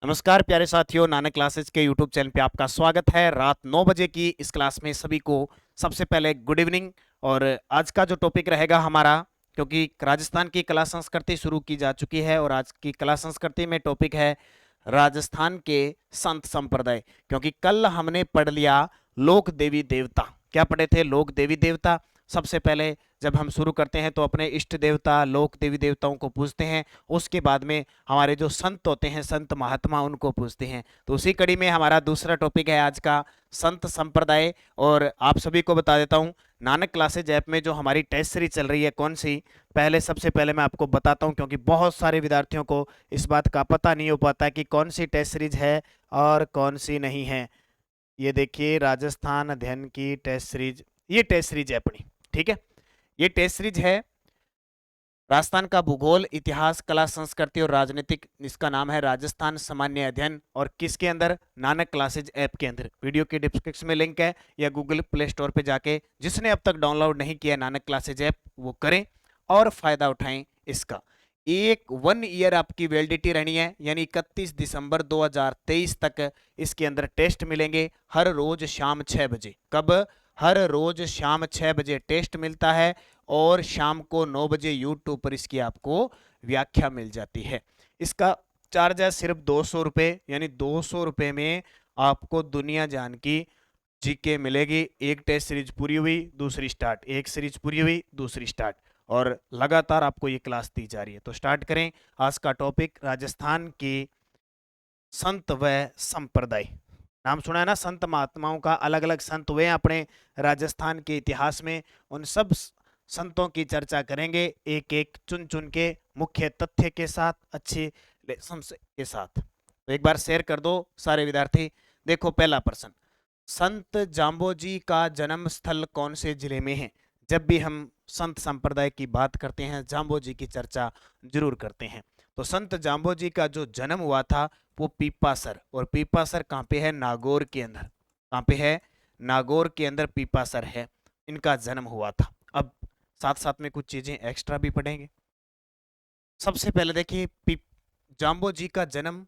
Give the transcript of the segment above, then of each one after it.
नमस्कार प्यारे साथियों, नानक क्लासेज के यूट्यूब चैनल पे आपका स्वागत है। रात 9 बजे की इस क्लास में सभी को सबसे पहले गुड इवनिंग। और आज का जो टॉपिक रहेगा हमारा, क्योंकि राजस्थान की कला संस्कृति शुरू की जा चुकी है और आज की कला संस्कृति में टॉपिक है राजस्थान के संत संप्रदाय। क्योंकि कल हमने पढ़ लिया लोक देवी देवता। क्या पढ़े थे? लोक देवी देवता। सबसे पहले जब हम शुरू करते हैं तो अपने इष्ट देवता लोक देवी देवताओं को पूजते हैं। उसके बाद में हमारे जो संत होते हैं, संत महात्मा, उनको पूछते हैं। तो उसी कड़ी में हमारा दूसरा टॉपिक है आज का संत संप्रदाय। और आप सभी को बता देता हूं, नानक क्लासेज ऐप में जो हमारी टेस्ट सीरीज चल रही है, कौन सी, सबसे पहले मैं आपको बताता हूं, क्योंकि बहुत सारे विद्यार्थियों को इस बात का पता नहीं हो पाता है कि कौन सी टेस्ट सीरीज है और कौन सी नहीं है। ये देखिए, राजस्थान अध्ययन की टेस्ट सीरीज, ये टेस्ट सीरीज है अपनी। ठीक है, ये टेस्ट सीरीज है राजस्थान का भूगोल, इतिहास, कला, संस्कृति और राजनीतिक। इसका नाम है राजस्थान सामान्य अध्ययन। और किसके अंदर? नानक क्लासेज ऐप के अंदर। वीडियो के डिस्क्रिप्शन में लिंक है, या गूगल प्ले स्टोर पे जाके जिसने अब तक डाउनलोड नहीं किया नानक क्लासेज ऐप, वो करें और फायदा उठाएं इसका। एक 1 ईयर आपकी वैलिडिटी रहनी है, यानी 31 दिसंबर 2023 तक इसके अंदर टेस्ट मिलेंगे हर रोज शाम 6 बजे। कब? हर रोज शाम 6 बजे टेस्ट मिलता है और शाम को 9 बजे यूट्यूब पर इसकी आपको व्याख्या मिल जाती है। इसका चार्ज है सिर्फ 200 रुपये, यानी 200 रुपये में आपको दुनिया जान की जीके मिलेगी। एक टेस्ट सीरीज पूरी हुई, दूसरी स्टार्ट, एक सीरीज पूरी हुई, दूसरी स्टार्ट, और लगातार आपको ये क्लास दी जा रही है। तो स्टार्ट करें आज का टॉपिक, राजस्थान की संत व संप्रदाय। नाम सुना है ना, संत महात्माओं का। अलग अलग संत हुए अपने राजस्थान के इतिहास में। उन सब संतों की चर्चा करेंगे, एक एक चुन चुन के, मुख्य तथ्य के साथ, अच्छे लेसन के साथ। तो एक बार शेयर कर दो सारे विद्यार्थी। देखो पहला प्रश्न, संत जाम्बोजी का जन्म स्थल कौन से जिले में है? जब भी हम संत संप्रदाय की बात करते हैं, जाम्बोजी की चर्चा जरूर करते हैं। तो संत जाम्बोजी का जो जन्म हुआ था वो पीपासर। और पीपासर कहाँ पे है? नागौर के अंदर। कहाँ पे है? नागौर के अंदर पीपासर है, इनका जन्म हुआ था। अब साथ साथ में कुछ चीजें एक्स्ट्रा भी पढ़ेंगे। सबसे पहले देखिए, जाम्बोजी का जन्म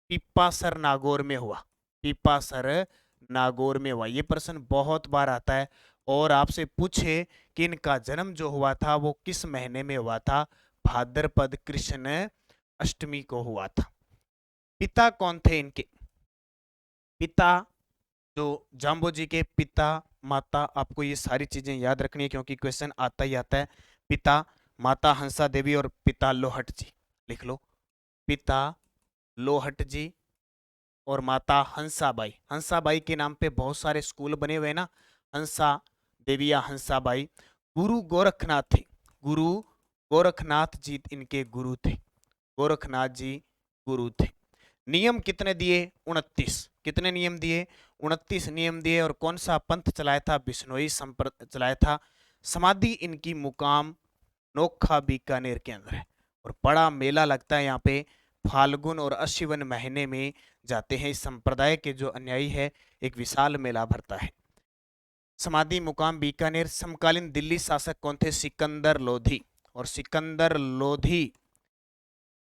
पीपासर नागौर में हुआ। पीपासर नागौर में हुआ, ये प्रश्न बहुत बार आता है। और आपसे पूछे कि इनका जन्म जो हुआ था वो किस महीने में हुआ था? भाद्रपद कृष्ण अष्टमी को हुआ था। पिता कौन थे इनके? पिता, जो जाम्बोजी के पिता माता, आपको ये सारी चीजें याद रखनी है क्योंकि क्वेश्चन आता ही आता है। पिता माता हंसा देवी और पिता लोहट जी। लिख लो, पिता लोहट जी और माता हंसाबाई। हंसाबाई के नाम पे बहुत सारे स्कूल बने हुए हैं ना, हंसा देवी या हंसाबाई। गुरु गोरखनाथ थे, गुरु गोरखनाथ जी इनके गुरु थे। गोरखनाथ जी गुरु थे। नियम कितने दिए? 29। कितने नियम दिए? 29 नियम दिए। और कौन सा पंथ चलाया था? बिश्नोई संप्रदाय चलाया था। समाधि इनकी मुकाम नोखा बीकानेर के अंदर है। और बड़ा मेला लगता है यहाँ पे, फाल्गुन और अश्विन महीने में जाते हैं। इस संप्रदाय के जो अनुयायी है, एक विशाल मेला भरता है। समाधि मुकाम बीकानेर। समकालीन दिल्ली शासक कौन थे? सिकंदर लोधी। और सिकंदर लोधी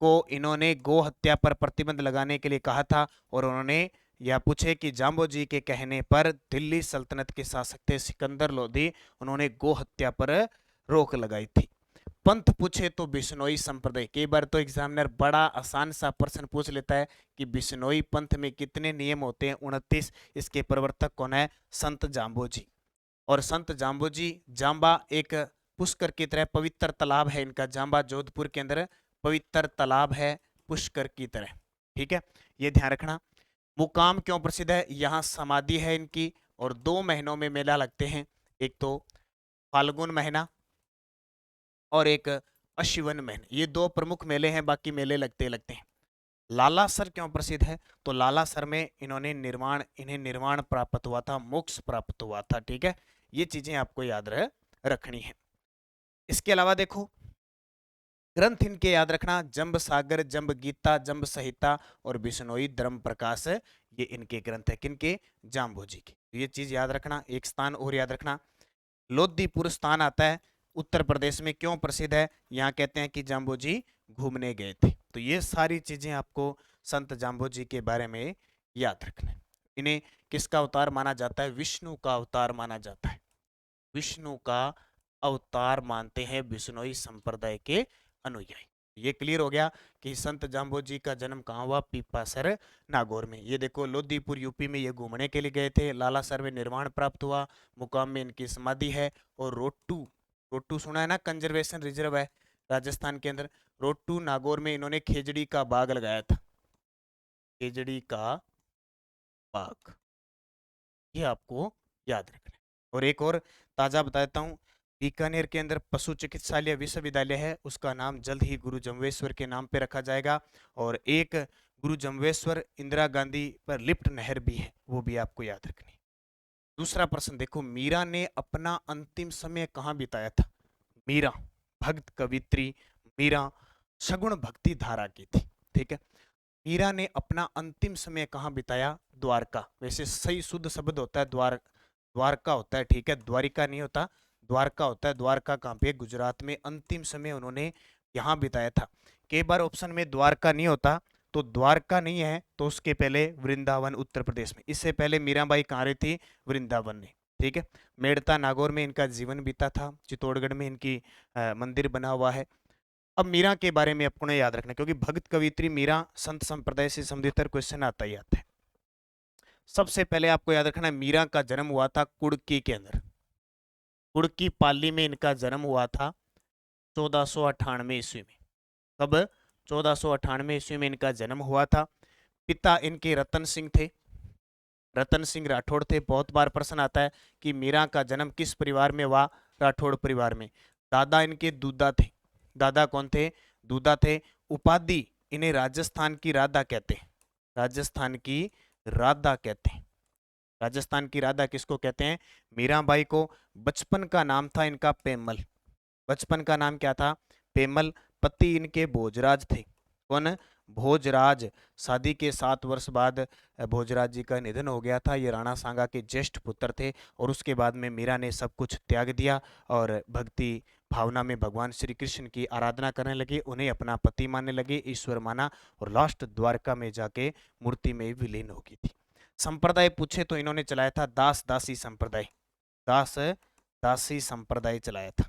को इन्होंने गो हत्या पर प्रतिबंध लगाने के लिए कहा था। और उन्होंने यह पूछे कि जाम्बोजी के कहने पर दिल्ली सल्तनत के शासक थे सिकंदर लोधी, उन्होंने गो हत्या पर रोक लगाई थी। पंथ पूछे तो बिश्नोई संप्रदाय। कई बार तो एग्जामिनर बड़ा आसान सा प्रश्न पूछ लेता है कि बिश्नोई पंथ में कितने नियम होते हैं? 29। इसके प्रवर्तक कौन है? संत जाम्बोजी। और संत जाम्बोजी, जाम्बा एक पुष्कर की तरह पवित्र तालाब है इनका। जाम्बा जोधपुर के अंदर पवित्र तालाब है, पुष्कर की तरह। ठीक है, ये ध्यान रखना। मुकाम क्यों प्रसिद्ध है? यहाँ समाधि है इनकी। और 2 महीनों में मेला लगते हैं, एक तो फाल्गुन महीना और एक अश्विन महीना। ये 2 प्रमुख मेले हैं, बाकी मेले लगते लगते हैं। लालासर क्यों प्रसिद्ध है? तो लालासर में इन्हें निर्वाण प्राप्त हुआ था, मोक्ष प्राप्त हुआ था। ठीक है, ये चीजें आपको याद रखनी है। इसके अलावा देखो, ग्रंथ इनके याद रखना, जंब सागर, जंब गीता, जंब संहिता और बिश्नोई धर्म प्रकाश, ये इनके ग्रंथ है। किनके? जाम्बोजी के। तो ये चीज याद रखना। एक स्थान और याद रखना, लोधीपुर स्थान आता है उत्तर प्रदेश में। क्यों प्रसिद्ध है? यहाँ कहते हैं कि जाम्बोजी घूमने गए थे। तो ये सारी चीजें आपको संत जाम्बोजी के बारे में याद रखना है। इन्हें किसका अवतार माना जाता है? विष्णु का अवतार माना जाता है। विष्णु का अवतार मानते हैं बिश्नोई संप्रदाय के अनुयायी। ये क्लियर हो गया कि संत जाम्बोजी का जन्म कहाँ हुआ? पीपासर नागौर में। ये देखो लोदीपुर यूपी में ये घूमने के लिए गए थे। लालासर में निर्माण प्राप्त हुआ, मुकाम में इनकी समाधि है। और रोट्टू, रोट्टू सुना है ना, कंजर्वेशन रिजर्व है राजस्थान के अंदर। रोट्टू नागौर में इन्होंने खेजड़ी का बाग लगाया था। खेजड़ी का बाग, ये आपको याद रखना है। और एक और ताजा बता देता हूँ, बीकानेर के अंदर पशु चिकित्सालय विश्वविद्यालय है, उसका नाम जल्द ही गुरु जम्बेश्वर के नाम पे रखा जाएगा। और एक गुरु जम्बेश्वर इंदिरा गांधी पर लिफ्ट नहर भी है, वो भी आपको याद रखनी है। दूसरा प्रश्न देखो, मीरा ने अपना अंतिम समय कहाँ बिताया था? मीरा भक्त कवित्री, मीरा सगुण भक्ति धारा की थी, ठीक है। मीरा ने अपना अंतिम समय कहाँ बिताया? द्वारका। वैसे सही शुद्ध शब्द होता है द्वारका होता है, ठीक है, द्वारिका नहीं होता, द्वारका होता है। द्वारका कहाँ पे? गुजरात में। अंतिम समय उन्होंने यहाँ बिताया था। कई बार ऑप्शन में द्वारका नहीं होता, तो द्वारका नहीं है तो उसके पहले वृंदावन उत्तर प्रदेश में। इससे पहले मीराबाई कहाँ रही थी? वृंदावन में, ठीक है। मेड़ता नागौर में इनका जीवन बीता था। चित्तौड़गढ़ में इनकी मंदिर बना हुआ है। अब मीरा के बारे में आपको याद रखना, क्योंकि भक्त कवित्री मीरा संत संप्रदाय से संबंधित क्वेश्चन आता ही आता है। सबसे पहले आपको याद रखना, मीरा का जन्म हुआ था कुड़की के अंदर। कुड़की पाली में इनका जन्म हुआ था 1498 ईस्वी में। कब? 1498 ईस्वी में इनका जन्म हुआ था। पिता इनके रतन सिंह थे, रतन सिंह राठौड़ थे। बहुत बार प्रश्न आता है कि मीरा का जन्म किस परिवार में हुआ? राठौड़ परिवार में। दादा इनके दूधा थे। दादा कौन थे? दूधा थे। उपाधि इन्हें राजस्थान की राधा कहते हैं। राजस्थान की राधा कहते हैं। राजस्थान की राधा किसको कहते हैं? मीराबाई को। बचपन का नाम था इनका पेमल। बचपन का नाम क्या था? पेमल। पति इनके भोजराज थे। कौन? भोजराज। शादी के 7 वर्ष बाद भोजराज जी का निधन हो गया था। ये राणा सांगा के ज्येष्ठ पुत्र थे। और उसके बाद में मीरा ने सब कुछ त्याग दिया और भक्ति भावना में भगवान श्री कृष्ण की आराधना करने लगे, उन्हें अपना पति मानने लगे, ईश्वर माना। और लास्ट द्वारका में जाके मूर्ति में विलीन हो गई थी। संप्रदाय पूछे तो इन्होंने चलाया था दास दासी संप्रदाय। दास दासी संप्रदाय चलाया था,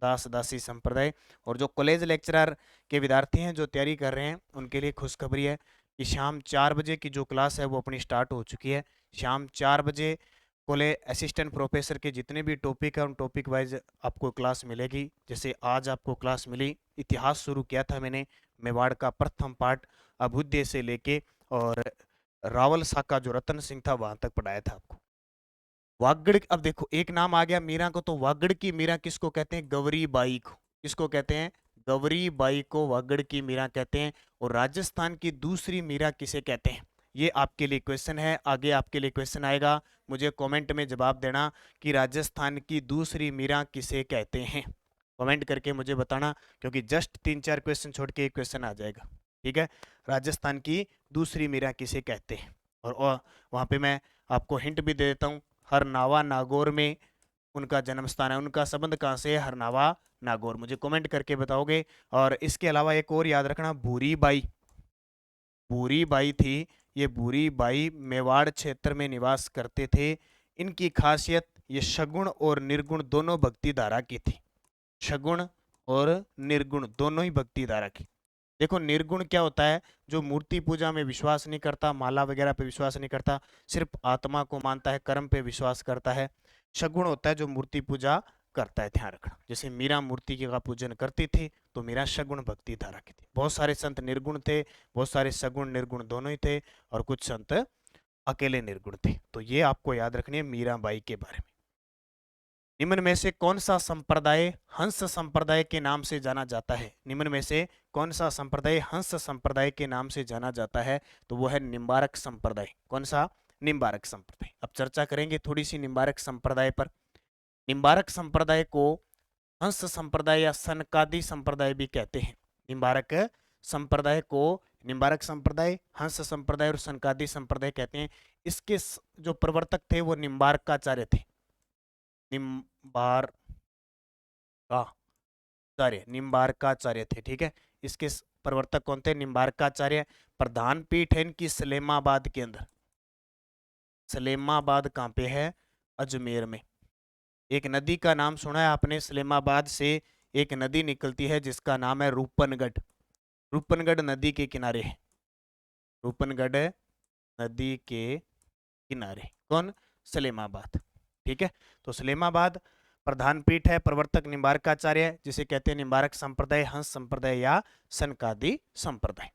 दास दासी संप्रदाय। और जो कॉलेज लेक्चरर के विद्यार्थी हैं जो तैयारी कर रहे हैं, उनके लिए खुशखबरी है कि शाम 4 बजे की जो क्लास है वो अपनी स्टार्ट हो चुकी है। शाम 4 बजे कॉलेज असिस्टेंट प्रोफेसर के जितने भी टॉपिक है उन टॉपिक वाइज आपको क्लास मिलेगी। जैसे आज आपको क्लास मिली, इतिहास शुरू किया था मैंने, मेवाड़ का प्रथम पार्ट अभ्युदय से लेके और रावल शाह का जो रतन सिंह था वहां तक पढ़ाया था आपको। वागड़, अब देखो एक नाम आ गया मीरा को, तो वागड़ की मीरा किसको कहते हैं? गौरी बाई को। किसको कहते हैं? गौरी बाई को वागड़ की मीरा कहते हैं। और राजस्थान की दूसरी मीरा किसे कहते हैं? ये आपके लिए क्वेश्चन है, आगे आपके लिए क्वेश्चन आएगा। मुझे कमेंट में जवाब देना कि राजस्थान की दूसरी मीरा किसे कहते हैं। कमेंट करके मुझे बताना, क्योंकि जस्ट 3-4 क्वेश्चन छोड़ के एक क्वेश्चन आ जाएगा, ठीक है। राजस्थान की दूसरी मीरा किसे कहते हैं? और वहां पे मैं आपको हिंट भी दे देता हूँ, हरनावा नागौर में उनका जन्म स्थान है। उनका संबंध कहाँ से है? हरनावा नागौर। मुझे कमेंट करके बताओगे। और इसके अलावा एक और याद रखना, भूरी बाई। भूरी बाई थी, ये भूरी बाई मेवाड़ क्षेत्र में निवास करते थे। इनकी खासियत, ये सगुण और निर्गुण दोनों भक्ति धारा की थी। सगुण और निर्गुण दोनों ही भक्ति धारा की। देखो निर्गुण क्या होता है? जो मूर्ति पूजा में विश्वास नहीं करता, माला वगैरह पे विश्वास नहीं करता, सिर्फ आत्मा को मानता है, कर्म पे विश्वास करता है। सगुण होता है जो मूर्ति पूजा करता है, ध्यान रखना। जैसे मीरा मूर्ति का पूजन करती थी तो मीरा सगुण भक्ति धारा की थी। बहुत सारे संत निर्गुण थे, बहुत सारे सगुण निर्गुण दोनों ही थे, और कुछ संत अकेले निर्गुण थे। तो ये आपको याद रखनी है मीराबाई के बारे में। निम्न में से कौन सा संप्रदाय हंस संप्रदाय के नाम से जाना जाता है? निम्न में से कौन सा संप्रदाय हंस संप्रदाय के नाम से जाना जाता है? तो वो है निम्बारक संप्रदाय। कौन सा? निम्बारक संप्रदाय। अब चर्चा करेंगे थोड़ी सी निम्बारक संप्रदाय पर। निम्बारक संप्रदाय को हंस संप्रदाय या सनकादि संप्रदाय भी कहते हैं। निम्बारक संप्रदाय को निम्बारक संप्रदाय, हंस संप्रदाय और सनकादि संप्रदाय कहते हैं। इसके जो प्रवर्तक थे वो निम्बारकाचार्य थे। निम्बारकाचार्य थे, ठीक है। इसके प्रवर्तक कौन थे? निम्बार्काचार्य। प्रधान पीठ है इनकी सलेमाबाद के अंदर। सलेमाबाद कहाँ पे है? अजमेर में। एक नदी का नाम सुना है आपने? सलेमाबाद से एक नदी निकलती है जिसका नाम है रूपनगढ़। रूपनगढ़ नदी के किनारे है। रूपनगढ़ नदी के किनारे कौन? सलेमाबाद। ठीक है, तो सलेमाबाद प्रधान पीठ है, प्रवर्तक निम्बार्काचार्य जिसे कहते हैं निम्बारक संप्रदाय, हंस संप्रदाय या सनकादि संप्रदाय।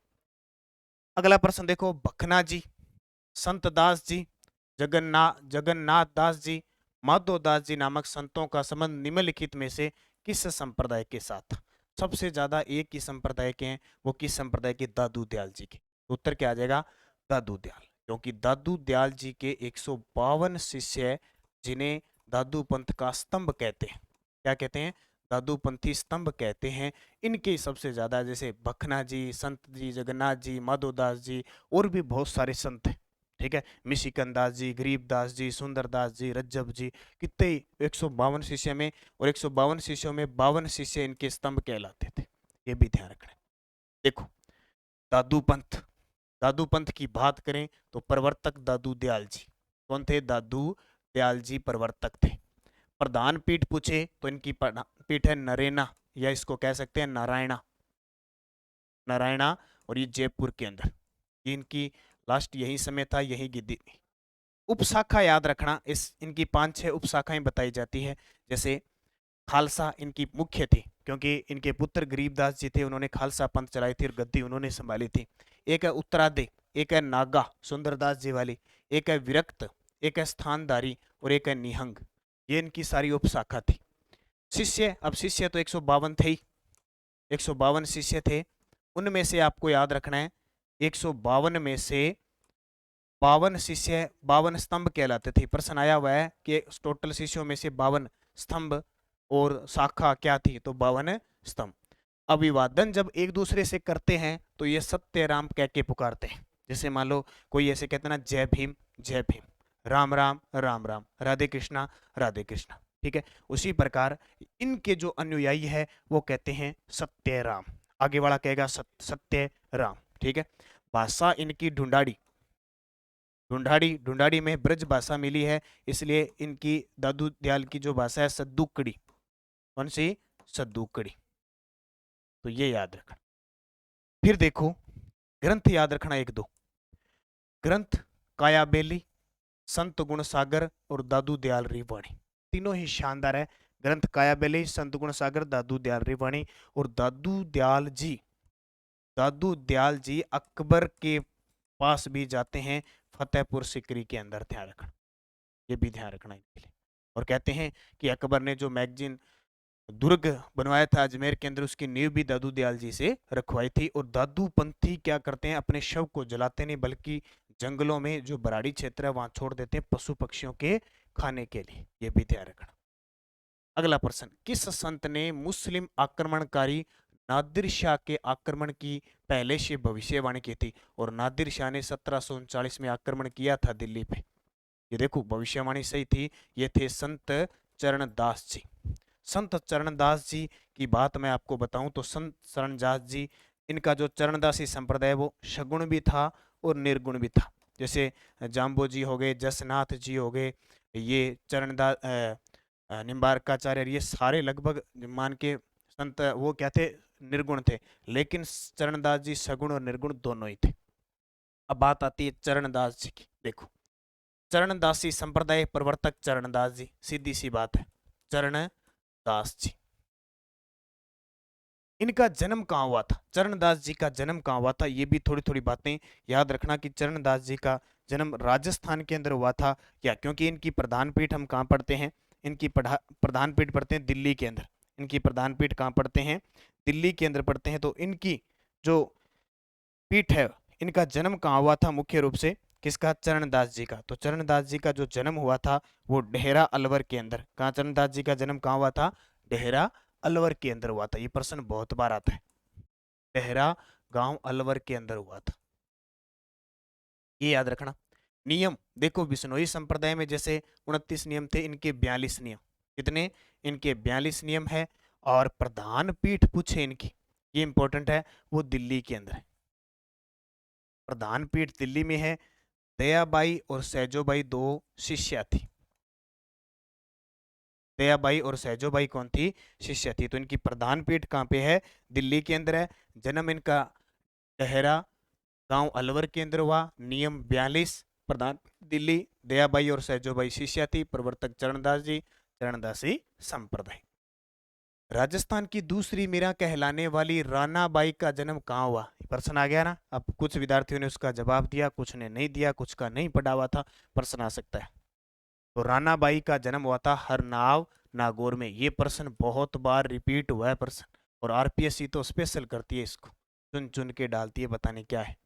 अगला प्रश्न देखो, भखना जी, संत दास जी, जगन्नाथ दास जी, माधव दास जी नामक संतों का संबंध निम्नलिखित में से किस संप्रदाय के साथ था? सबसे ज्यादा एक ही संप्रदाय के हैं, वो किस संप्रदाय के? दादू दयाल जी के। उत्तर क्या आ जाएगा? दादू दयाल, क्योंकि दादू दयाल जी के 152 शिष्य है जिन्हें दादू पंथ का स्तंभ कहते हैं। क्या कहते हैं? दादू पंथी स्तंभ कहते हैं। इनके सबसे ज्यादा जैसे भखना जी, संत जी, जगन्नाथ जी, माधोदास जी और भी बहुत सारे संत हैं। ठीक है, मिशिकन दास जी, गरीबदास जी, सुंदरदास जी, रज्जब जी, कितने 152 शिष्य में, और 152 शिष्यों में 52 शिष्य इनके स्तंभ कहलाते थे। ये भी ध्यान रखना। देखो, दादू पंथ, दादू पंथ की बात करें तो प्रवर्तक दादू दयाल जी। कौन थे? दादू दयाल जी प्रवर्तक थे। प्रधान पीठ पूछे तो इनकी पीठ है नरेना, या इसको कह सकते हैं नारायणा। नारायणा, और ये जयपुर के अंदर। ये इनकी लास्ट यही समय था, यही गिद्दी। उपशाखा याद रखना, इस इनकी 5-6 उपशाखाएं बताई जाती है। जैसे खालसा इनकी मुख्य थी, क्योंकि इनके पुत्र गरीबदास जी थे, उन्होंने खालसा पंथ चलाई थी और गद्दी उन्होंने संभाली थी। एक है उत्तरादे, एक है नागा सुंदरदास जी वाली, एक है विरक्त, एक है स्थानधारी और एक है निहंग। ये इनकी सारी उपशाखा थी। शिष्य, अब शिष्य तो 152 थे ही, 152 शिष्य थे। उनमें से आपको याद रखना है 152 में से 52 शिष्य 52 स्तंभ कहलाते थे। प्रश्न आया हुआ है कि टोटल शिष्यों में से 52 स्तंभ और शाखा क्या थी? तो 52 स्तंभ। अभिवादन जब एक दूसरे से करते हैं तो ये सत्य राम कह के पुकारते हैं। जैसे मान लो कोई ऐसे कहते ना, जय भीम जय भीम, राम राम राम राम, राधे कृष्णा राधे कृष्णा। ठीक है, उसी प्रकार इनके जो अनुयायी है वो कहते हैं सत्य राम, आगे वाला कहेगा सत्य राम। ठीक है, भाषा इनकी ढूंढाड़ी, ढूंढाड़ी, ढूंढाड़ी में ब्रज भाषा मिली है, इसलिए इनकी दादू दयाल की जो भाषा है सद्दुकड़ी। कौन सी? सद्दुकड़ी। तो ये याद रखना। फिर देखो, ग्रंथ याद रखना 1-2 ग्रंथ। कायाबेली, संत गुण सागर और दादू दयाल रिवाणी, तीनों ही शानदार है। ग्रंथ कायाबेली, संत गुण सागर, दादू दयाल रिवाणी। और दादू दयाल जी अकबर के पास भी जाते हैं, फतेहपुर सिकरी के अंदर। ध्यान रखना, ये भी ध्यान रखना इनके लिए। और कहते हैं कि अकबर ने जो मैगजीन दुर्ग बनवाया था अजमेर के अंदर, उसकी नींव भी दादू दयाल जी से रखवाई थी। और दादू पंथी क्या करते हैं? अपने शव को जलाते नहीं, बल्कि जंगलों में जो बराड़ी क्षेत्र है वहां छोड़ देते हैं पशु पक्षियों के खाने के लिए। ये भी ध्यान रखना। अगला प्रश्न, किस संत ने मुस्लिम आक्रमणकारी नादिर शाह के आक्रमण की पहले से भविष्यवाणी की थी? और नादिर शाह ने 1739 में आक्रमण किया था दिल्ली पे। ये देखो, भविष्यवाणी सही थी। ये थे संत चरणदास जी। संत चरणदास जी की बात मैं आपको बताऊं तो संत चरणदास जी, इनका जो चरणदासी संप्रदाय वो सगुण भी था और निर्गुण भी था। जैसे जाम्बो जी हो गए, जसनाथ जी हो गए, ये चरणदास निम्बारकाचार्य, ये सारे लगभग मान के संत वो क्या थे? निर्गुण थे। लेकिन चरणदास जी सगुण और निर्गुण दोनों ही थे। अब बात आती है चरणदास जी की। देखो, चरणदासी संप्रदाय प्रवर्तक चरणदास जी, सीधी सी बात है, चरणदास जी। इनका जन्म कहाँ हुआ था? चरणदास जी का जन्म कहाँ हुआ था? ये भी थोड़ी थोड़ी बातें याद रखना कि चरणदास जी का जन्म राजस्थान के अंदर हुआ था क्या? क्योंकि इनकी प्रधान पीठ हम कहाँ पढ़ते हैं? इनकी प्रधान पीठ पढ़ते हैं दिल्ली के अंदर। इनकी प्रधान पीठ कहाँ पढ़ते हैं? दिल्ली के अंदर पढ़ते हैं। तो इनकी जो पीठ है, इनका जन्म कहाँ हुआ था मुख्य रूप से? किसका? चरणदास जी का। तो चरणदास जी का जो जन्म हुआ था वो डेहरा अलवर के अंदर। कहाँ चरणदास जी का जन्म कहाँ हुआ था? डेहरा अलवर के अंदर हुआ था। ये प्रश्न बहुत बार आता है, डेहरा गांव अलवर के अंदर हुआ था, ये याद रखना। नियम देखो, बिश्नोई संप्रदाय में जैसे 29 नियम थे, इनके 42 नियम। कितने? इनके 42 नियम है। और प्रधान पीठ पूछे इनकी ये इंपॉर्टेंट है, वो दिल्ली के अंदर है। प्रधान पीठ दिल्ली में है। दयाबाई और सैजोबाई दो शिष्या थी। दयाबाई और सैजोबाई कौन थी? शिष्या थी। तो इनकी प्रधान पीठ कहाँ पे है? दिल्ली के अंदर है। जन्म इनका टहरा गांव अलवर के अंदर हुआ। नियम 42। प्रधान दिल्ली। दयाबाई और सैजोबाई शिष्या थी। प्रवर्तक चरणदास जी। चरणदासी संप्रदाय। राजस्थान की दूसरी मीरा कहलाने वाली रानाबाई का जन्म कहाँ हुआ? प्रश्न आ गया ना। अब कुछ विद्यार्थियों ने उसका जवाब दिया, कुछ ने नहीं दिया, कुछ का नहीं पढ़ा हुआ था, प्रश्न आ सकता है। तो रानाबाई का जन्म हुआ था हरनाव नागौर में। ये प्रश्न बहुत बार रिपीट हुआ है प्रश्न, और आरपीएससी तो स्पेशल करती है इसको, चुन चुन के डालती है, बताने क्या है।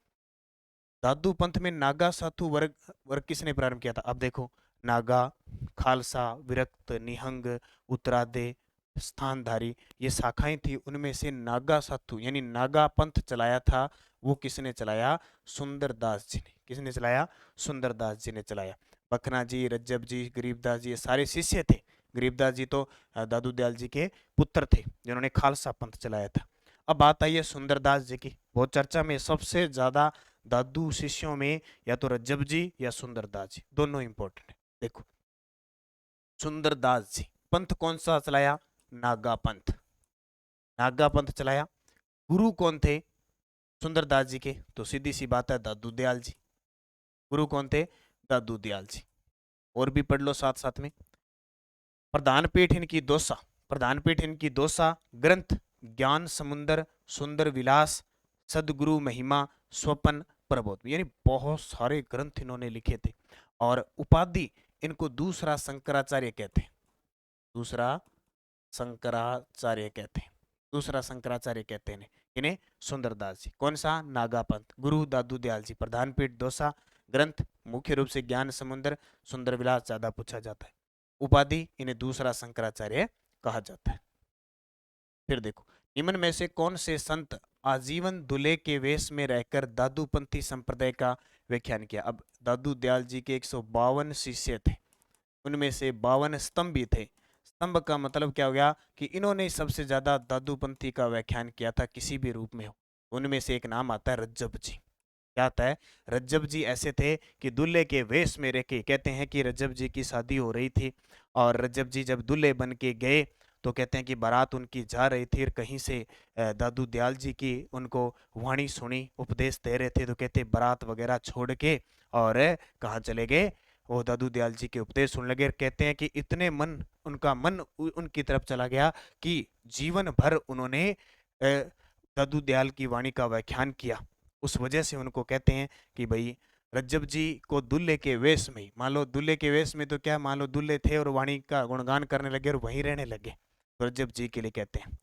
दादू पंथ में नागा साधु वर्ग वर्ग किसने प्रारंभ किया था? अब देखो, नागा, खालसा, विरक्त, निहंग, उत्तरादे, स्थानधारी, ये शाखाएं थी। उनमें से नागा साधु यानी नागा पंथ चलाया था, वो किसने चलाया? सुंदरदास जी ने। किसने चलाया? सुंदरदास जी ने चलाया। बखना जी, रज्जब जी, गरीबदास जी, ये सारे शिष्य थे। गरीबदास जी तो दादू दयाल जी के पुत्र थे, जिन्होंने खालसा पंथ चलाया था। अब बात आई है सुंदरदास जी की। बहुत चर्चा में सबसे ज्यादा दादू शिष्यों में या तो रज्जब जी या सुंदरदास जी, दोनों इंपॉर्टेंट है। देखो, सुंदरदास जी पंथ कौन सा चलाया? नागा पंथ। नागा पंथ चलाया। गुरु कौन थे सुंदरदास जी के? तो सीधी सी बात है, दादू दयाल जी। गुरु कौन थे? दादू दयाल जी। और भी पढ़ लो साथ साथ में। प्रधान पीठ इनकी दोसा। प्रधान पीठ इनकी दोसा। ग्रंथ ज्ञान समुंदर, सुंदर विलास, सदगुरु महिमा, स्वपन, प्रबोध, यानी बहुत सारे ग्रंथ इन्होंने लिखे थे। और उपाधि इनको दूसरा शंकराचार्य कहते हैं। दूसरा शंकराचार्य कहते हैं। दूसरा शंकराचार्य कहते हैं इन्हें सुंदरदास जी। कौन सा? नागापंथ। गुरु दादू दयाल जी। प्रधान पीठ दोसा। ग्रंथ मुख्य रूप से ज्ञान समुंदर, सुंदर विलास ज्यादा पूछा जाता है। उपाधि इन्हें दूसरा शंकराचार्य कहा जाता है। फिर देखो, निम्न में से कौन से संत आजीवन दूल्हे के वेश में रहकर दादूपंथी संप्रदाय का व्याख्यान किया? अब दादू दयाल जी के 152 शिष्य थे, उनमें से 52 स्तंभ भी थे। स्तंभ का मतलब क्या हो गया? कि इन्होंने सबसे ज्यादा दादूपंथी का व्याख्यान किया था, किसी भी रूप में हो। उनमें से एक नाम आता है रज्जब जी। क्या आता है? रज्जब जी ऐसे थे कि दूल्हे के वेश में रह के, कहते हैं कि रज्जब जी की शादी हो रही थी, और रज्जब जी जब दूल्हे बन के गए तो कहते हैं कि बारात उनकी जा रही थी, और कहीं से दादू दयाल जी की उनको वाणी सुनी, उपदेश दे रहे थे, तो कहते बारात वगैरह छोड़ के और कहाँ चले गए? वो दादू दयाल जी के उपदेश सुनने लगे। कहते हैं कि इतने मन उनका मन उनकी तरफ चला गया कि जीवन भर उन्होंने दादू दयाल की वाणी का व्याख्यान किया। उस वजह से उनको कहते हैं कि भाई रज्जब जी को दूल्हे के वेश में, मान लो दूल्हे के वेश में तो क्या, मान लो दूल्हे थे और वाणी का गुणगान करने लगे और वहीं रहने लगे, तो रज्जब जी के लिए कहते हैं।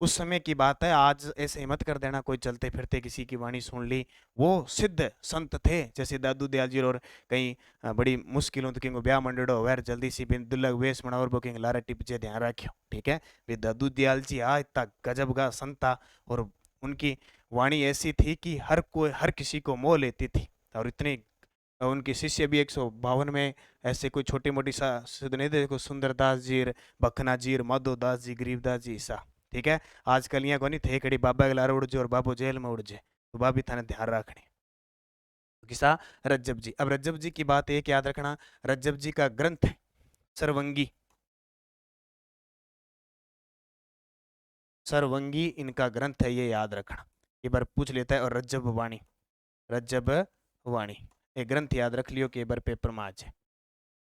उस समय की बात है, आज ऐसे मत कर देना कोई चलते फिरते किसी की वाणी सुन ली। वो सिद्ध संत थे, जैसे दादू दयाल जी, और कहीं बड़ी मुश्किलों तो किंग ब्याह मंडड़ो वैर जल्दी सी बिन दुल्लग वेश बनाओ बुकिंग लारा टिपजे ध्यान रखियो। ठीक है, वे दादू दयाल जी आज तक गजब का संत था, और उनकी वाणी ऐसी थी कि हर किसी को मोह लेती थी। और इतने उनके शिष्य भी 152 में ऐसे कोई छोटी मोटी सा सिद्ध नहीं थे। देखो, सुंदरदास जी, बखना जी, माधोदास जी, गरीबदास जी सा। ठीक है, आजकल यहाँ को नहीं थे कड़ी बाबा के लारे उड़ जाए और बाबू जेल में उड़ जाए, तो बाबी थाने ध्यान रखने। किसा? रज्जब जी। अब रज्जब जी की बात एक याद रखना, रज्जब जी का ग्रंथ है सरवंगी। सरवंगी इनका ग्रंथ है, ये याद रखना, एक बार पूछ लेता है। और रज्जब वाणी, रज्जब वाणी, ये ग्रंथ याद रख लियो कि एक बार पेपर में आ जाए।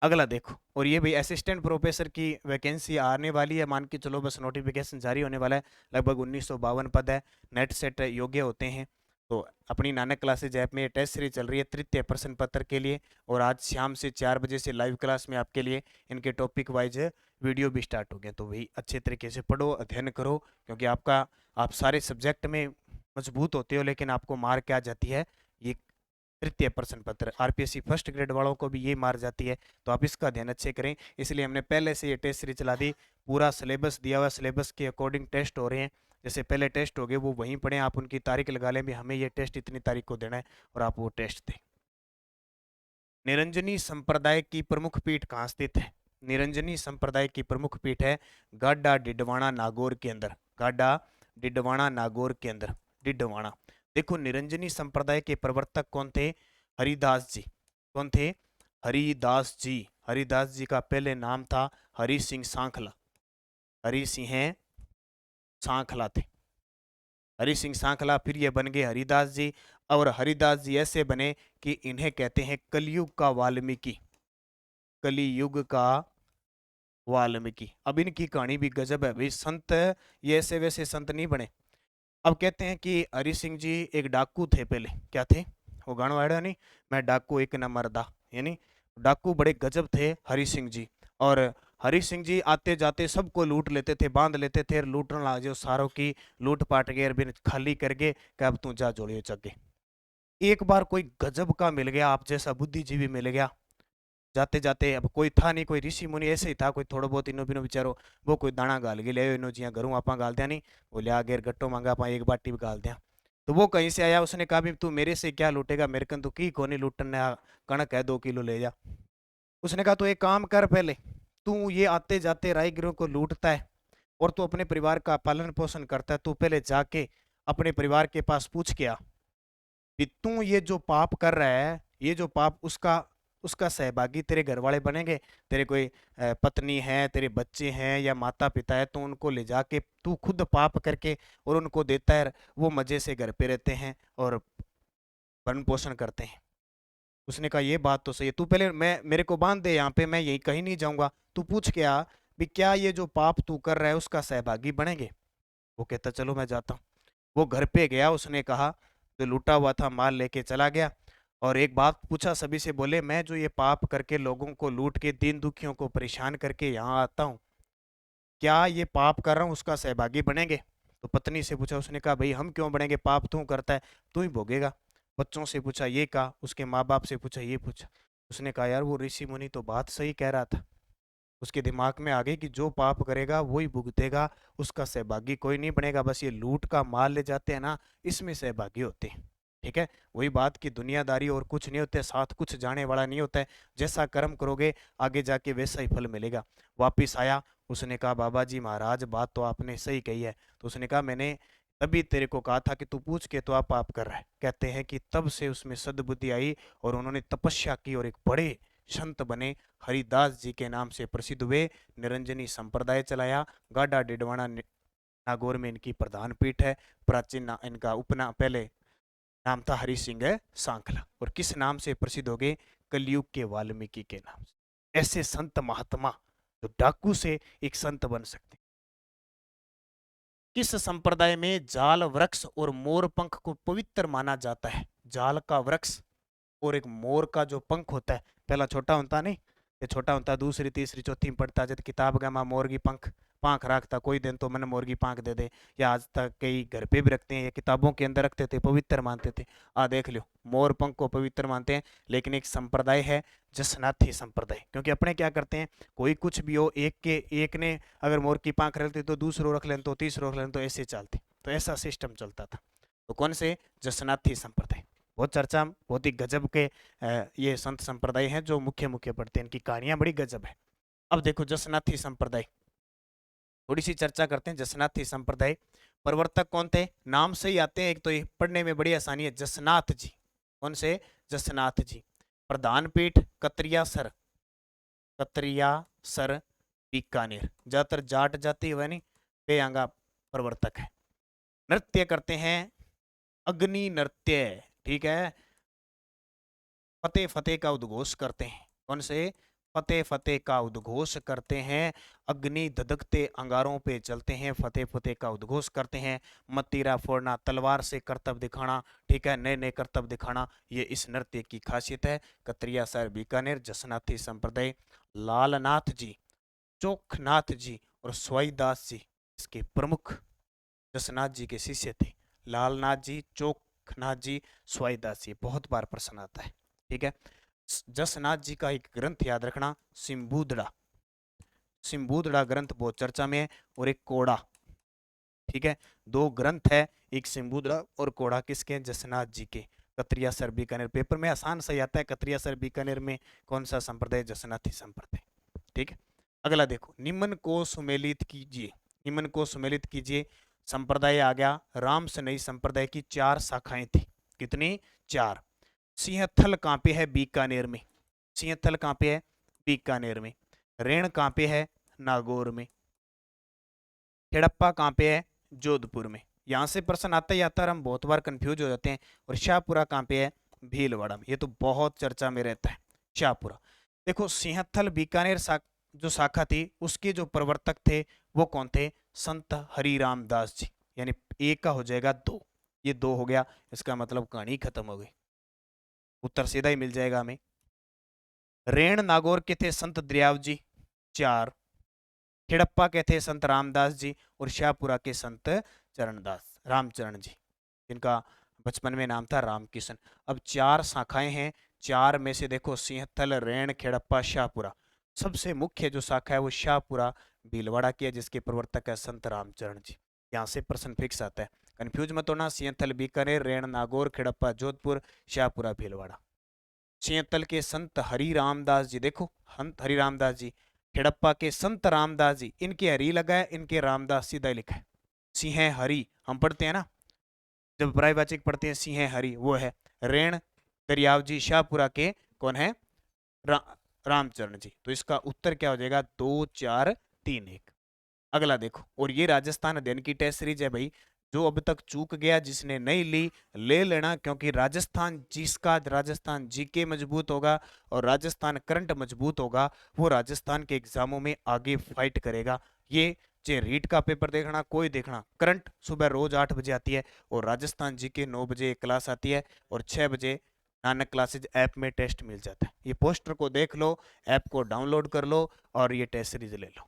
अगला देखो, और ये भी असिस्टेंट प्रोफेसर की वैकेंसी आने वाली है, मान के चलो, बस नोटिफिकेशन जारी होने वाला है। लगभग 1952 पद है, नेट सेट योग्य होते हैं। तो अपनी नानक क्लासेज ऐप में टेस्ट सीरीज चल रही है तृतीय प्रश्न पत्र के लिए, और आज शाम से 4 बजे से लाइव क्लास में आपके लिए इनके टॉपिक वाइज वीडियो भी स्टार्ट हो गए। तो वही अच्छे तरीके से पढ़ो, अध्ययन करो, क्योंकि आप सारे सब्जेक्ट में मजबूत होते हो, लेकिन आपको मार क्या जाती है? ये तृतीय प्रश्न पत्र। आरपीएससी फर्स्ट ग्रेड वालों को भी ये मार जाती है, तो आप इसका ध्यान अच्छे करें। इसलिए हमने पहले से ये टेस्ट सीरीज चला दी, पूरा सिलेबस दिया हुआ, सिलेबस के अकॉर्डिंग टेस्ट हो रहे हैं। जैसे पहले टेस्ट हो गए वो वहीं पढ़ें, आप उनकी तारीख लगा लें भी हमें ये टेस्ट इतनी तारीख को देना है, और आप वो टेस्ट दें। निरंजनी संप्रदाय की प्रमुख पीठ कहाँ स्थित है? निरंजनी संप्रदाय की प्रमुख पीठ है गाडा डिडवाना नागौर के अंदर। गाडा डिडवाना नागौर के अंदर। डिडवाना। देखो निरंजनी संप्रदाय के प्रवर्तक कौन थे? हरिदास जी। कौन थे? हरिदास जी। हरिदास जी का पहले नाम था हरि सिंह सांखला। हरि सिंह सांखला थे। हरि सिंह सांखला, फिर ये बन गए हरिदास जी। और हरिदास जी ऐसे बने कि इन्हें कहते हैं कलयुग का वाल्मीकि। कलियुग का वाल्मीकि। अब इनकी कहानी भी गजब है भाई। संत ये ऐसे वैसे संत नहीं बने। अब कहते हैं कि हरि सिंह जी एक डाकू थे पहले। क्या थे? वो गाना आया नहीं, मैं डाकू एक न मरदा, यानी डाकू बड़े गजब थे हरि सिंह जी। और हरि सिंह जी आते जाते सबको लूट लेते थे, बांध लेते थे, लूटने लग जो सारों की लूट पाट के बिन खाली करके कि अब तू जा जोड़ियो चगे। एक बार कोई गजब का मिल गया, आप जैसा बुद्धिजीवी मिल गया जाते जाते। अब कोई था नहीं, कोई ऋषि मुनि ऐसे ही था, कोई थोड़ा बहुत इनो बिनो बेचारो वो कोई दाना गाल के ले इनो जिया घरों आपा गाल दिया नहीं, वो लिया गेर गट्टो मांगा आपा एक बाटी भी गाल दिया। तो वो कहीं से आया, उसने कहा भी तू मेरे से क्या लूटेगा, मेरे कन तो की कोनी लूटने कणक है 2 किलो ले जा। उसने कहा तो एक काम कर, पहले तू ये आते जाते राहगीरों को लूटता है और तू अपने परिवार का पालन पोषण करता है, तू पहले जाके अपने परिवार के पास पूछ के आ कि तू ये जो पाप कर रहा है, ये जो पाप उसका उसका सहभागी तेरे घर वाले बनेंगे। तेरे कोई पत्नी है, तेरे बच्चे हैं या माता पिता है, तो उनको ले जाके तू खुद पाप करके और उनको देता है, वो मजे से घर पे रहते हैं और भरण पोषण करते हैं। उसने कहा ये बात तो सही है, तू पहले मैं मेरे को बांध दे यहाँ पे, मैं यही कहीं नहीं जाऊंगा, तू पूछ के आ भी क्या ये जो पाप तू कर रहा है उसका सहभागी बनेंगे। वो कहता चलो मैं जाता हूँ। वो घर पे गया, उसने कहा जो लूटा हुआ था माल लेके चला गया और एक बात पूछा सभी से, बोले मैं जो ये पाप करके लोगों को लूट के दीन दुखियों को परेशान करके यहाँ आता हूँ, क्या ये पाप कर रहा हूँ उसका सहभागी बनेंगे? तो पत्नी से पूछा, उसने कहा भाई हम क्यों बनेंगे, पाप तू करता है तू ही भोगेगा। बच्चों से पूछा, ये कहा, उसके माँ बाप से पूछा, ये पूछा। उसने कहा यार वो ऋषि मुनि तो बात सही कह रहा था। उसके दिमाग में आ गई कि जो पाप करेगा वही भुगतेगा, उसका सहभागी कोई नहीं बनेगा, बस ये लूट का माल ले जाते हैं ना, इसमें सहभागी होते हैं। ठीक है, वही बात की दुनियादारी और कुछ नहीं होते, साथ कुछ जाने वाला नहीं होता है। जैसा कर्म करोगे आगे जाके वैसा ही फल मिलेगा। वापिस आया, उसने कहा बाबा जी महाराज बात तो आपने सही कही है। तो उसने कहा मैंने तभी तेरे को कहा था कि तू पूछ के तो आप पाप कर रहा है। कहते हैं कि तब से उसमें सद्बुद्धि आई और उन्होंने तपस्या की और एक बड़े संत बने, हरिदास जी के नाम से प्रसिद्ध हुए, निरंजनी संप्रदाय चलाया। गाडा डिडवाना नागौर में इनकी प्रधान पीठ है। प्राचीन इनका उपना पहले नाम था हरि सिंह सांखला, और किस नाम से प्रसिद्ध हो गए? कलयुग के वाल्मीकि के नाम से। ऐसे संत महात्मा जो डाकू से एक संत बन सकते। किस संप्रदाय में जाल वृक्ष और मोर पंख को पवित्र माना जाता है? जाल का वृक्ष और एक मोर का जो पंख होता है, पहला छोटा होता नहीं, ये छोटा होता, दूसरी तीसरी चौथी में पढ़ता जब किताब का माँ मोर की पंख पांख रखता, कोई दिन तो मैंने मोर की पांख दे दे, या आज तक कई घर पे भी रखते हैं, या किताबों के अंदर रखते थे, पवित्र मानते थे। देख लो, मोर पंख को पवित्र मानते हैं। लेकिन एक संप्रदाय है जसनाथी संप्रदाय, क्योंकि अपने क्या करते हैं, कोई कुछ भी हो, एक ने अगर मोर की पांख रखते तो दूसरों रख लें, तो तीसरों रख लें, तो ऐसे चलते, तो ऐसा सिस्टम चलता था। तो कौन से? जसनाथी संप्रदाय। बहुत चर्चा, बहुत ही गजब के ये संत संप्रदाय हैं जो मुख्य मुख्य पढ़ते हैं, इनकी कहानियां बड़ी गजब है। अब देखो जसनाथी संप्रदाय, थोड़ी सी चर्चा करते हैं। जसनाथी संप्रदाय प्रवर्तक कौन थे? नाम से ही आते हैं, एक तो ये पढ़ने में बड़ी आसानी है, जसनाथ जी। कौन से? जसनाथ जी। प्रधान पीठ कतरिया सर, कतरिया सर बीकानेर। ज्यादातर जाट जाति हुआ नहीं, बेअंगा प्रवर्तक है। नृत्य करते हैं अग्नि नृत्य। ठीक है, फतेह फतेह का उद्घोष करते हैं। कौन से? फतेह फतेह का उद्घोष करते हैं। अग्नि धधकते अंगारों पे चलते हैं, फतेह फतेह का उद्घोष करते हैं। मतीरा फोड़ना, तलवार से करतब दिखाना, ठीक है, नए नए करतब दिखाना, ये इस नृत्य की खासियत है। कतरिया सर बीकानेर जसनाथी संप्रदाय। लालनाथ जी, चोखनाथ जी और स्वाईदास जी इसके प्रमुख जसनाथ जी के शिष्य थे। लालनाथ जी, चोखनाथ जी, स्वाईदास जी, बहुत बार प्रश्न आता है। ठीक है, जसनाथ जी का एक ग्रंथ याद रखना, सिंबूदड़ा। सिंबूदड़ा ग्रंथ बहुत चर्चा में है, और एक कोड़ा। ठीक है, दो ग्रंथ है, एक सिंबूदड़ा और कोड़ा, किसके? जसनाथ जी के। कतरिया सर बीकानेर, पेपर में आसान सही आता है, कतरिया सर बीकानेर में कौन सा संप्रदाय? जसनाथी संप्रदाय। ठीक है, अगला देखो, निम्न को सुमेलित कीजिए। निम्न को सुमेलित कीजिए। संप्रदाय आ गया राम सनई संप्रदाय की 4 शाखाएं थी। कितनी? 4। सिंहथल कहाँ पे है? बीकानेर में। सिंहथल कहाँ पे है? बीकानेर में। रेण कहाँ पे है? नागौर में। खेड़प्पा कहाँ पे है? जोधपुर में। यहाँ से प्रश्न आता ही आता है, हम बहुत बार कंफ्यूज हो जाते हैं। और शाहपुरा कहाँ पे है? भीलवाड़ा में। ये तो बहुत चर्चा में रहता है शाहपुरा। देखो सिंहथल बीकानेर जो शाखा थी उसके जो प्रवर्तक थे वो कौन थे? संत हरिराम दास जी। यानी एक का हो जाएगा 2, ये 2 हो गया, इसका मतलब कहानी खत्म हो गई, उत्तर सीधा ही मिल जाएगा हमें। रेण नागौर के थे संत दरियाव जी 4। खेड़प्पा के थे संत रामदास जी। और शाहपुरा के संत चरणदास रामचरण जी, जिनका बचपन में नाम था रामकिशन। अब 4 शाखाएं हैं, 4 में से देखो सिंहथल रेण खेड़प्पा शाहपुरा, सबसे मुख्य जो शाखा है वो शाहपुरा भीलवाड़ा की है, जिसके प्रवर्तक है संत रामचरण जी। यहाँ से प्रश्न फिक्स आता है, कंफ्यूज मत होना। सिंहथल बीकानेर, रेण नागौर, खेड़प्पा जोधपुर, शाहपुरा भीलवाड़ा। सिंहथल के संत हरि रामदास जी, देखो संत हरि रामदास जी। खेड़प्पा के संत रामदास जी, इनके हरि लगा है, इनके रामदास सीधा लिखा है। सिंह हरि हम पढ़ते हैं ना, जब प्रायवाचिक पढ़ते हैं सिंह हरि, वो है। रेण दरियाव जी शाहपुरा के कौन है? रा, रामचरण जी। तो इसका उत्तर क्या हो जाएगा? 2 4 3 1। अगला देखो, और ये राजस्थान अध्ययन की टेस्ट सीरीज है भाई, जो अब तक चूक गया जिसने नहीं ली ले लेना, क्योंकि राजस्थान जिसका राजस्थान जीके मजबूत होगा और राजस्थान करंट मजबूत होगा, वो राजस्थान के एग्जामों में आगे फाइट करेगा। ये चाहे रीट का पेपर देखना कोई देखना, करंट सुबह रोज 8 बजे आती है और राजस्थान जीके 9 बजे एक क्लास आती है और 6 बजे नानक क्लासेज ऐप में टेस्ट मिल जाता है। ये पोस्टर को देख लो, ऐप को डाउनलोड कर लो और ये टेस्ट सीरीज ले लो।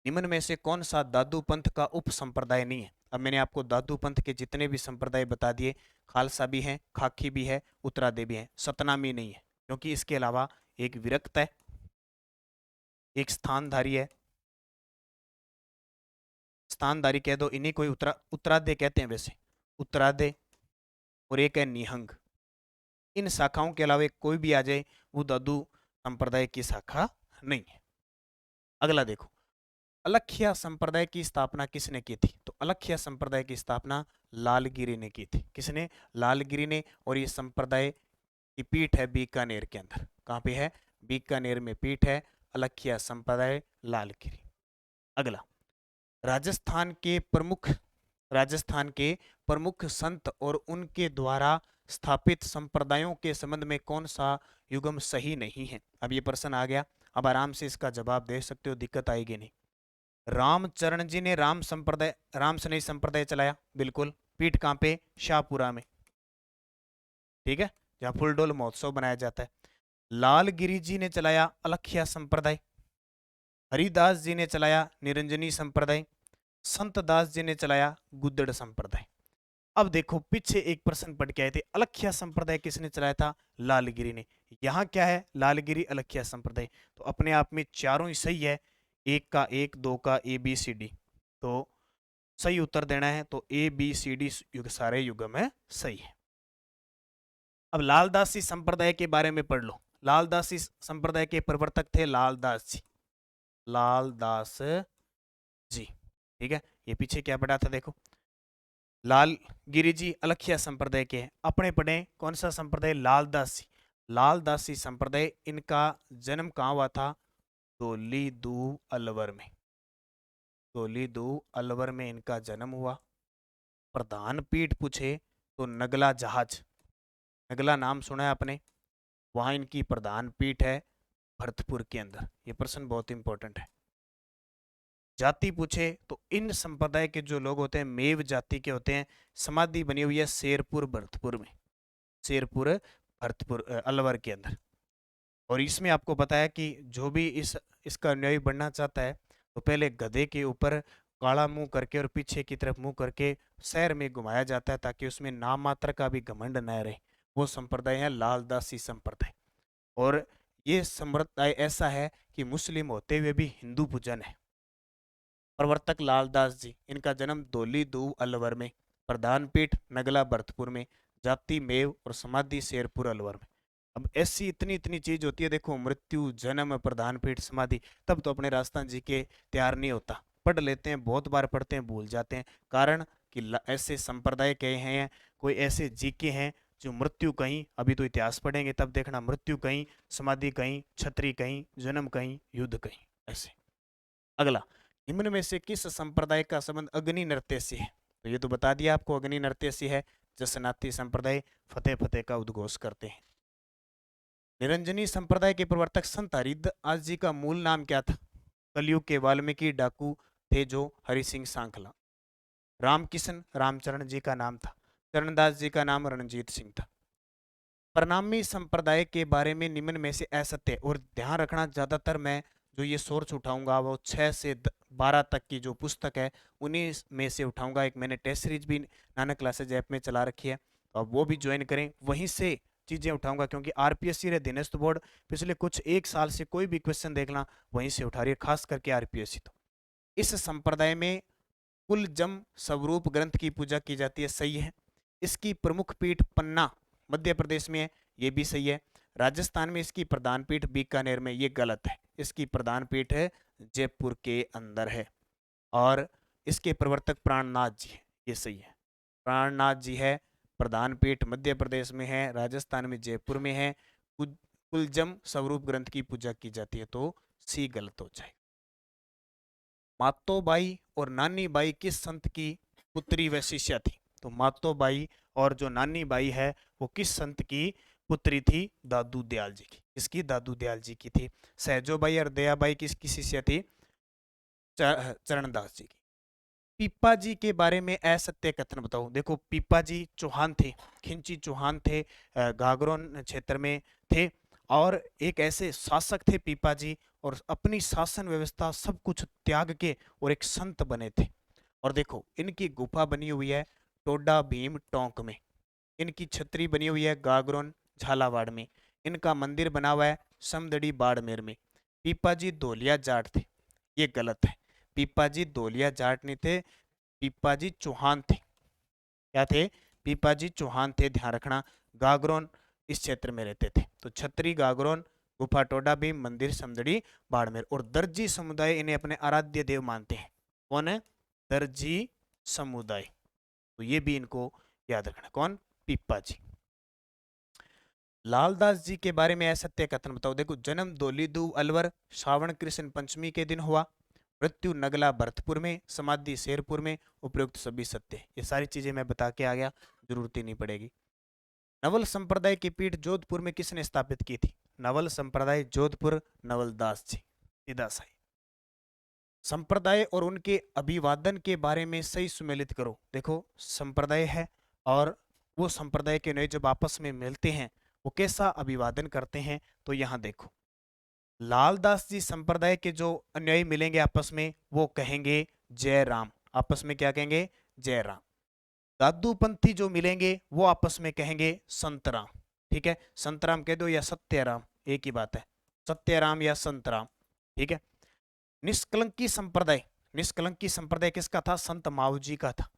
निम्न में से कौन सा दादू पंथ का उप संप्रदाय नहीं है? अब मैंने आपको दादू पंथ के जितने भी संप्रदाय बता दिए, खालसा भी है, खाकी भी है, उत्तरादे भी है, सतनामी नहीं है, क्योंकि इसके अलावा एक विरक्त है, एक स्थानधारी है, स्थानधारी कह दो, इन्हीं कोई उत्तरादे कहते हैं वैसे, उत्तरादे, और एक है निहंग। इन शाखाओं के अलावा कोई भी आ जाए वो दादू संप्रदाय की शाखा नहीं है। अगला देखो, अलख्या संप्रदाय की स्थापना किसने की थी? तो अलख्या संप्रदाय की स्थापना लालगिरी ने की थी। किसने? लालगिरी ने। और ये संप्रदाय की पीठ है बीकानेर के अंदर। कहाँ पे है? बीकानेर में पीठ है अलख्या संप्रदाय लालगिरी। अगला, राजस्थान के प्रमुख संत और उनके द्वारा स्थापित संप्रदायों के संबंध में कौन सा युगम सही नहीं है? अब ये प्रश्न आ गया, अब आराम से इसका जवाब दे सकते हो, दिक्कत आएगी नहीं। रामचरण जी ने राम सनई संप्रदाय चलाया, बिल्कुल। पीठ कहाँ पे? शाहपुरा में, ठीक है, जहाँ फुलडोल महोत्सव बनाया जाता है। लालगिरी जी ने चलाया अलख्या संप्रदाय। हरिदास जी ने चलाया निरंजनी संप्रदाय। संत दास जी ने चलाया गुद्दड़ संप्रदाय। अब देखो पीछे एक प्रश्न पढ़ के आए थे, अलख्या संप्रदाय किसने चलाया था? लालगिरी ने। यहाँ क्या है? लालगिरी अलख्या संप्रदाय। तो अपने आप में चारों ही सही है, 1 का 1, 2 का ए बी सी डी। तो सही उत्तर देना है, तो ए बी सी डी युग सारे युगम है सही है। अब लालदासी संप्रदाय के बारे में पढ़ लो। लालदासी संप्रदाय के प्रवर्तक थे लालदास जी, लालदास जी, ठीक है। ये पीछे क्या पढ़ा था देखो, लालगिरी जी अलख्या संप्रदाय के हैं। अपने पढ़े कौन सा संप्रदाय? लालदासी। लालदासी संप्रदाय, इनका जन्म कहाँ हुआ था? धौलीधु अलवर में। धौलीधु अलवर में इनका जन्म हुआ। प्रधान पीठ पूछे तो नगला जहाज, नगला नाम सुना है आपने, वहां इनकी प्रधान पीठ है भरतपुर के अंदर। ये प्रश्न बहुत इंपॉर्टेंट है। जाति पूछे तो इन संप्रदाय के जो लोग होते हैं मेव जाति के होते हैं। समाधि बनी हुई है शेरपुर भरतपुर में, शेरपुर भरतपुर अलवर के अंदर। और इसमें आपको बताया कि जो भी इसका अनुयायी बनना चाहता है तो पहले गधे के ऊपर काला मुंह करके और पीछे की तरफ मुंह करके शहर में घुमाया जाता है, ताकि उसमें नाम मात्र का भी घमंड न रहे। वो संप्रदाय है लालदासी संप्रदाय। और ये संप्रदाय ऐसा है कि मुस्लिम होते हुए भी हिंदू पूजन है। प्रवर्तक लालदास जी, इनका जन्म धौलीधु अलवर में, प्रधान पीठ नगला भरतपुर में, जाति मेव और समाधि शेरपुर अलवर में। अब ऐसी इतनी इतनी चीज होती है, देखो मृत्यु, जन्म, प्रधान पीठ, समाधि, तब तो अपने राजस्थान जी के तैयार नहीं होता। पढ़ लेते हैं, बहुत बार पढ़ते हैं, भूल जाते हैं। कारण कि ऐसे संप्रदाय कहे हैं, कोई ऐसे जीके हैं जो मृत्यु कहीं, अभी तो इतिहास पढ़ेंगे तब देखना, मृत्यु कहीं, समाधि कहीं, छत्री कहीं, जन्म कहीं, युद्ध कहीं, ऐसे। अगला, निम्न में से किस संप्रदाय का संबंध अग्नि नृत्य से है? तो ये तो बता दिया आपको, अग्नि नृत्य से है। जसनाती संप्रदाय फतेह फतेह का उद्घोष करते हैं। निरंजनी संप्रदाय के प्रवर्तक संत हरिदास जी का मूल नाम क्या था? कलयुग के वाल्मीकि डाकू थे जो हरि सिंह सांखला। रामकिशन रामचरण जी का नाम था। चरणदास जी का नाम रणजीत सिंह था। प्रणामी संप्रदाय के बारे में निम्न में से असत्य, और ध्यान रखना ज्यादातर मैं जो ये सोर्स उठाऊंगा वो 6 से 12 तक की जो पुस्तक है उन्हीं में से उठाऊंगा। एक मैंने टेस्ट सीरीज भी नानक क्लासेज ऐप में चला रखी है, तो अब वो भी ज्वाइन करें, वहीं से चीजें उठाऊंगा। क्योंकि आरपीएससी रे दिनेश बोर्ड पिछले कुछ एक साल से कोई भी क्वेश्चन देखना वहीं से उठा रही है, खास करके आरपीएससी। तो इस संप्रदाय में कुलजम स्वरूप ग्रंथ की पूजा की जाती है, सही है। इसकी प्रमुख पीठ पन्ना मध्य प्रदेश में है, ये भी सही है। राजस्थान में इसकी प्रधान पीठ बीकानेर में, ये गलत है। इसकी प्रधान पीठ है जयपुर के अंदर है। और इसके प्रवर्तक प्राणनाथ जी है, ये सही है। प्राणनाथ जी है, प्रधान पीठ मध्य प्रदेश में है, राजस्थान में जयपुर में है। कुलजम स्वरूप ग्रंथ की पूजा की जाती है, तो सी गलत हो जाए। मातोबाई और नानी बाई किस संत की पुत्री व शिष्या थी? तो मातोबाई और जो नानी बाई है वो किस संत की पुत्री थी? दादू दयाल जी की। इसकी दादू दयाल जी की थी। सहजोबाई और दयाबाई किसकी शिष्या थी? चरणदास जी की। पीपा जी के बारे में असत्य कथन बताओ। देखो, पीपा जी चौहान थे, खिंची चौहान थे, गागरोन क्षेत्र में थे, और एक ऐसे शासक थे पीपा जी, और अपनी शासन व्यवस्था सब कुछ त्याग के और एक संत बने थे। और देखो, इनकी गुफा बनी हुई है टोडा भीम टोंक में। इनकी छतरी बनी हुई है गागरोन झालावाड़ में। इनका मंदिर बना हुआ है समदड़ी बाड़मेर में। पीपा जी धोलिया जाट थे, ये गलत है। पीपा जी धोलिया जाट नहीं थे, पीपा जी चौहान थे। क्या थे? पीपा जी चौहान थे, ध्यान रखना। गागरोन इस क्षेत्र में रहते थे। तो छतरी गागरोन, गुफा टोडा भीम, मंदिर समदड़ी बाड़मेर। और दर्जी समुदाय इन्हें अपने आराध्य देव मानते हैं। कौन है? दर्जी समुदाय। तो ये भी इनको याद रखना। कौन? पीपा जी। लालदास जी के बारे में असत्य कथन बताओ। देखो, जन्म दोलीदू अलवर श्रावण कृष्ण पंचमी के दिन हुआ। मृत्यु नगला भरतपुर में, समाधि शेरपुर में। उपयुक्त सभी सत्य। ये सारी चीजें मैं बता के आ गया, जरूरत ही नहीं पड़ेगी। नवल संप्रदाय की पीठ जोधपुर में किसने स्थापित की थी? नवल संप्रदाय जोधपुर, नवलदास जी, सीधा सही। संप्रदाय और उनके अभिवादन के बारे में सही सुमेलित करो। देखो, संप्रदाय है और वो संप्रदाय के नए जब आपस में मिलते हैं वो कैसा अभिवादन करते हैं, तो यहां देखो, लालदास जी संप्रदाय के जो अनुयायी मिलेंगे आपस में वो कहेंगे जय राम। आपस में क्या कहेंगे? जय राम। दादू पंथी जो मिलेंगे वो आपस में कहेंगे संत राम। ठीक है, संत राम कह दो या सत्य राम, एक ही बात है, सत्य राम या संत राम। ठीक है। निष्कलंकी संप्रदाय, निष्कलंकी संप्रदाय किसका था? संत मावजी का था।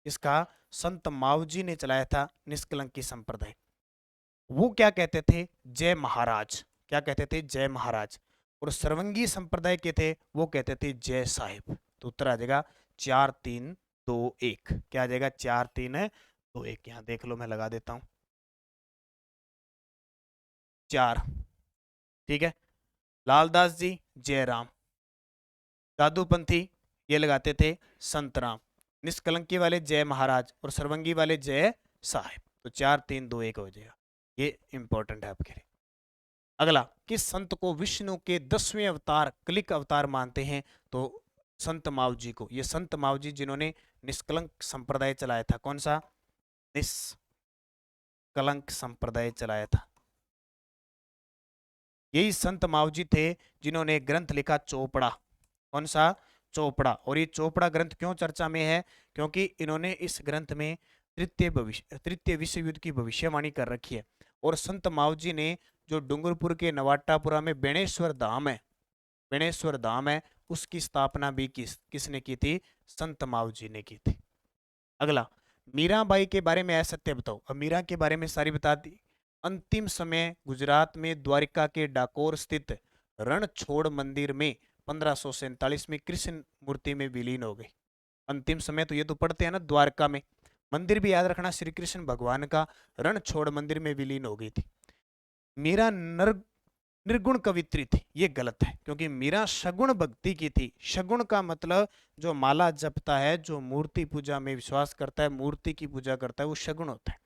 इसका संत मावजी ने चलाया था निष्कलंकी संप्रदाय। वो क्या कहते थे? जय महाराज। क्या कहते थे? जय महाराज। और सर्वंगी संप्रदाय के थे वो कहते थे जय साहिब। तो उत्तर आ जाएगा 4-3-2-1। क्या आ जाएगा? 4-3-2-1। यहां देख लो, मैं लगा देता हूं 4। ठीक है। लालदास जी जय राम, दादूपंथी ये लगाते थे संत राम, निष्कलंकी वाले जय महाराज, और सर्वंगी वाले जय साहिब। तो 4-3-2-1 हो जाएगा। ये इंपॉर्टेंट है आपके लिए। अगला, किस संत को विष्णु के 10वें अवतार कलिक अवतार मानते हैं? तो संत मावजी को। ये संत मावजी जिन्होंने निष्कलंक संप्रदाय चलाया था। कौन सा? निष्कलंक संप्रदाय चलाया था। यही संत मावजी थे जिन्होंने ग्रंथ लिखा चोपड़ा। कौन सा? चोपड़ा। और ये चोपड़ा ग्रंथ क्यों चर्चा में है? क्योंकि इन्होंने इस ग्रंथ में तृतीय विश्व युद्ध की भविष्यवाणी कर रखी है। और संत मावजी ने जो डूंगरपुर के नवाटापुरा में बेणेश्वर धाम है, बेणेश्वर धाम है, उसकी स्थापना भी किसने की थी? संत मावजी ने की थी। अगला, मीराबाई के बारे में असत्य बताओ। अब मीरा के बारे में सारी बता दी। अंतिम समय गुजरात में द्वारिका के डाकोर स्थित रणछोड़ मंदिर में 1547 में कृष्ण मूर्ति में विलीन हो गई। अंतिम समय तो ये तो पढ़ते हैं ना, द्वारका में मंदिर भी याद रखना, श्री कृष्ण भगवान का रणछोड़ मंदिर में विलीन हो गई थी। मीरा निर्गुण कवित्री थी, ये गलत है, क्योंकि मीरा सगुण भक्ति की थी। सगुण का मतलब जो माला जपता है, जो मूर्ति पूजा में विश्वास करता है, मूर्ति की पूजा करता है, वो सगुण होता है।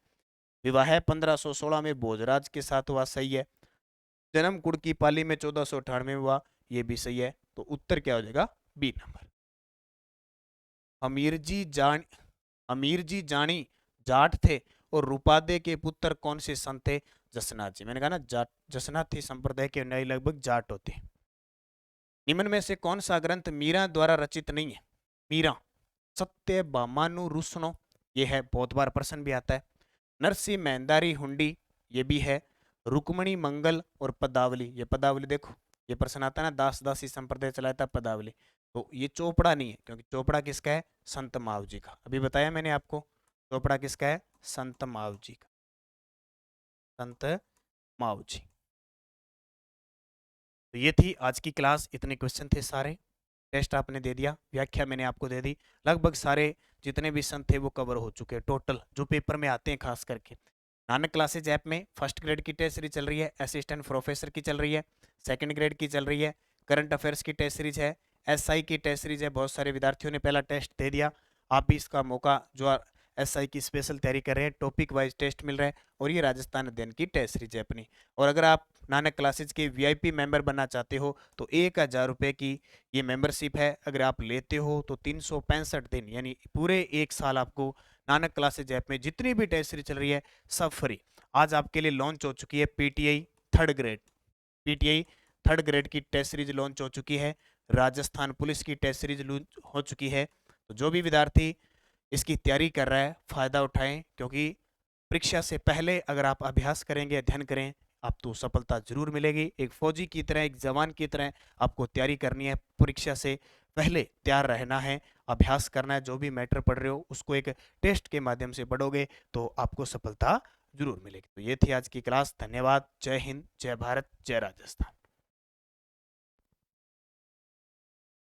विवाह 1516 में भोजराज के साथ हुआ, सही है। जन्म कुड़की पाली में 1498 में हुआ, ये भी सही है। तो उत्तर क्या हो जाएगा? B number. अमीर जी जानी जाट थे और रूपादे के पुत्र कौन से संत थे? जसनाथ जी। मैंने कहा ना, जाट जसनाथी संप्रदाय के अन्यायी लगभग जाट होते हैं। निम्न में से कौन सा ग्रंथ मीरा द्वारा रचित नहीं है? मीरा सत्य भामानुरुसनो, ये है, बहुत बार प्रश्न भी आता है। नरसिंह मेहंदारी हुंडी, ये भी है। रुक्मणी मंगल और पदावली, ये पदावली देखो, ये प्रश्न आता है ना, दास दासी संप्रदाय चलाया था पदावली। तो ये चोपड़ा नहीं है, क्योंकि चोपड़ा किसका है? संत माव जी का। अभी बताया मैंने आपको, चोपड़ा किसका है? संत माव जी का, संत माव जी। तो ये थी आज की क्लास, इतने क्वेश्चन थे सारे। टेस्ट आपने दे दिया, व्याख्या मैंने आपको दे दी, लगभग सारे जितने भी संत थे वो कवर हो चुके हैं टोटल, जो पेपर में आते हैं खास करके। नानक क्लासेज ऐप में फर्स्ट ग्रेड की टेस्ट सीरीज चल रही है, असिस्टेंट प्रोफेसर की चल रही है, सेकंड ग्रेड की चल रही है, करंट अफेयर्स की टेस्ट सीरीज है, एसआई की टेस्ट सीरीज है। बहुत सारे विद्यार्थियों ने पहला टेस्ट दे दिया, आप भी इसका मौका, जो एसआई की स्पेशल तैयारी कर रहे हैं, टॉपिक वाइज टेस्ट मिल रहा है, और ये राजस्थान अध्ययन की टेस्ट सीरीज है अपनी। और अगर आप नानक क्लासेज के वीआईपी मेंबर बनना चाहते हो तो 1000 रुपये की ये मेंबरशिप है। अगर आप लेते हो तो 365 दिन, यानी पूरे 1 साल आपको नानक क्लासेज ऐप में जितनी भी टेस्ट सीरीज चल रही है सब फ्री। आज आपके लिए लॉन्च हो चुकी है PTI third grade, PTI third grade की टेस्ट सीरीज लॉन्च हो चुकी है, राजस्थान पुलिस की टेस्ट सीरीज लॉन्च हो चुकी है। तो जो भी विद्यार्थी इसकी तैयारी कर रहा है फायदा उठाएं, क्योंकि परीक्षा से पहले अगर आप अभ्यास करेंगे, अध्ययन करें, आपको सफलता जरूर मिलेगी। एक फौजी की तरह, एक जवान की तरह आपको तैयारी करनी है, परीक्षा से पहले तैयार रहना है, अभ्यास करना है। जो भी मैटर पढ़ रहे हो उसको एक टेस्ट के माध्यम से पढ़ोगे तो आपको सफलता जरूर मिलेगी। तो ये थी आज की क्लास। धन्यवाद। जय हिंद, जय भारत, जय राजस्थान।